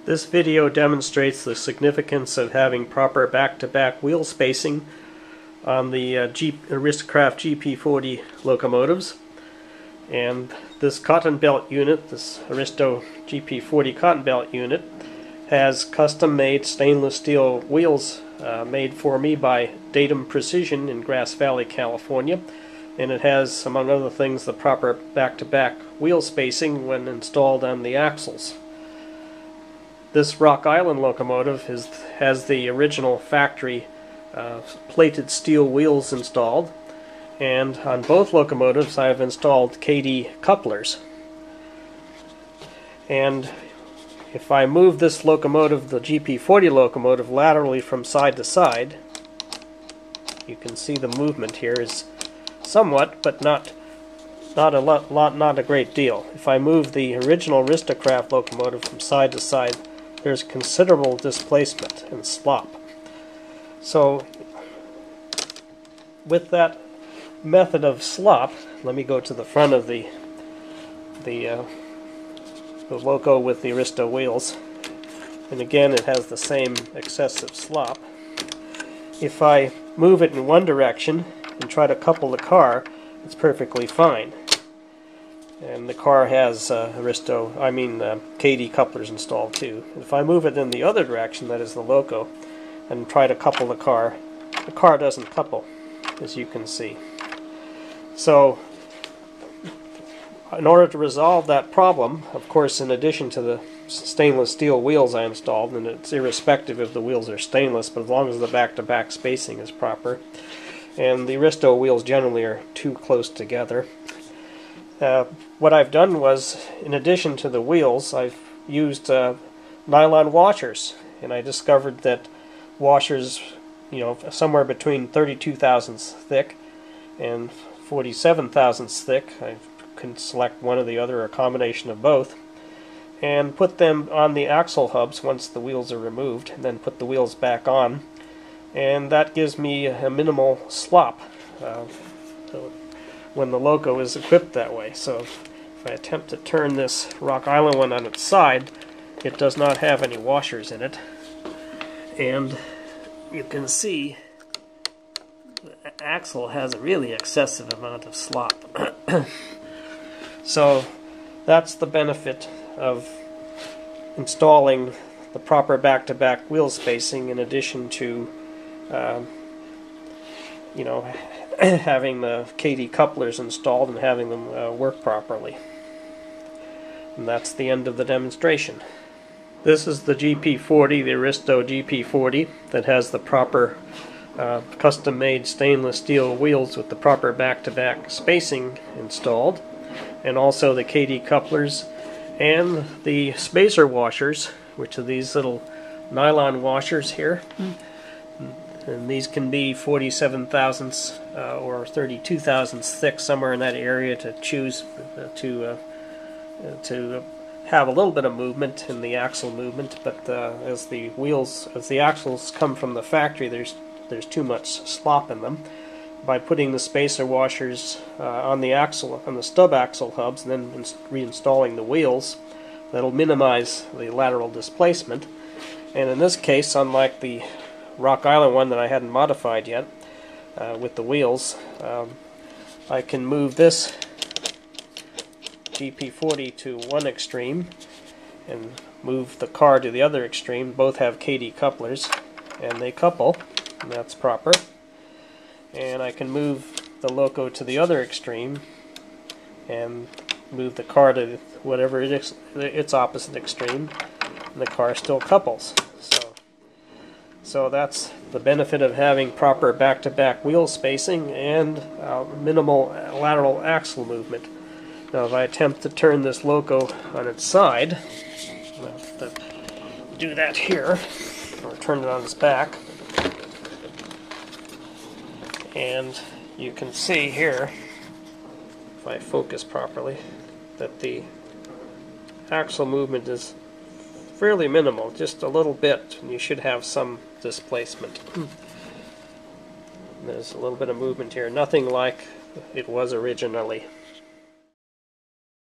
This video demonstrates the significance of having proper back-to-back wheel spacing on the AristoCraft GP40 locomotives. And this cotton belt unit, this Aristo GP40 cotton belt unit, has custom-made stainless steel wheels made for me by Datum Precision in Grass Valley, California. And it has, among other things, the proper back-to-back wheel spacing when installed on the axles. This Rock Island locomotive has the original factory plated steel wheels installed, and on both locomotives I have installed Kadee couplers. And if I move this locomotive, the GP40 locomotive, laterally from side to side, you can see the movement here is somewhat, but not a great deal. If I move the original AristoCraft locomotive from side to side, there's considerable displacement and slop. So with that method of slop, let me go to the front of the loco with the Aristo wheels, and again it has the same excessive slop. If I move it in one direction and try to couple the car, it's perfectly fine. And the car has Kadee couplers installed too. If I move it in the other direction, that is the loco, and try to couple the car doesn't couple, as you can see. So in order to resolve that problem, of course, in addition to the stainless steel wheels I installed, and it's irrespective if the wheels are stainless, but as long as the back-to-back spacing is proper, and the Aristo wheels generally are too close together, what I've done was, in addition to the wheels, I've used nylon washers, and I discovered that washers, somewhere between 32 thousandths thick and 47 thousandths thick, I can select one or the other or a combination of both, and put them on the axle hubs once the wheels are removed, and then put the wheels back on, and that gives me a minimal slop when the loco is equipped that way. So if I attempt to turn this Rock Island one on its side, it does not have any washers in it, and you can see the axle has a really excessive amount of slop. So that's the benefit of installing the proper back-to-back wheel spacing, in addition to having the Kadee couplers installed and having them work properly. And that's the end of the demonstration. This is the GP40, the Aristo GP40, that has the proper custom-made stainless steel wheels with the proper back-to-back spacing installed, and also the Kadee couplers and the spacer washers, which are these little nylon washers here. And these can be 47 thousandths or 32 thousandths thick, somewhere in that area, to choose to have a little bit of movement in the axle movement. But as the axles come from the factory, there's too much slop in them. By putting the spacer washers on the stub axle hubs and then reinstalling the wheels, that'll minimize the lateral displacement. And in this case, unlike the Rock Island one that I hadn't modified yet with the wheels, I can move this GP40 to one extreme and move the car to the other extreme. Both have Kadee couplers, and they couple, and that's proper. And I can move the loco to the other extreme and move the car to whatever its opposite extreme, and the car still couples. So that's the benefit of having proper back-to-back wheel spacing and minimal lateral axle movement. Now if I attempt to turn this loco on its side, I'll have to do that here, or turn it on its back, and you can see here, if I focus properly, that the axle movement is fairly minimal, just a little bit, and you should have some displacement. There's a little bit of movement here, nothing like it was originally.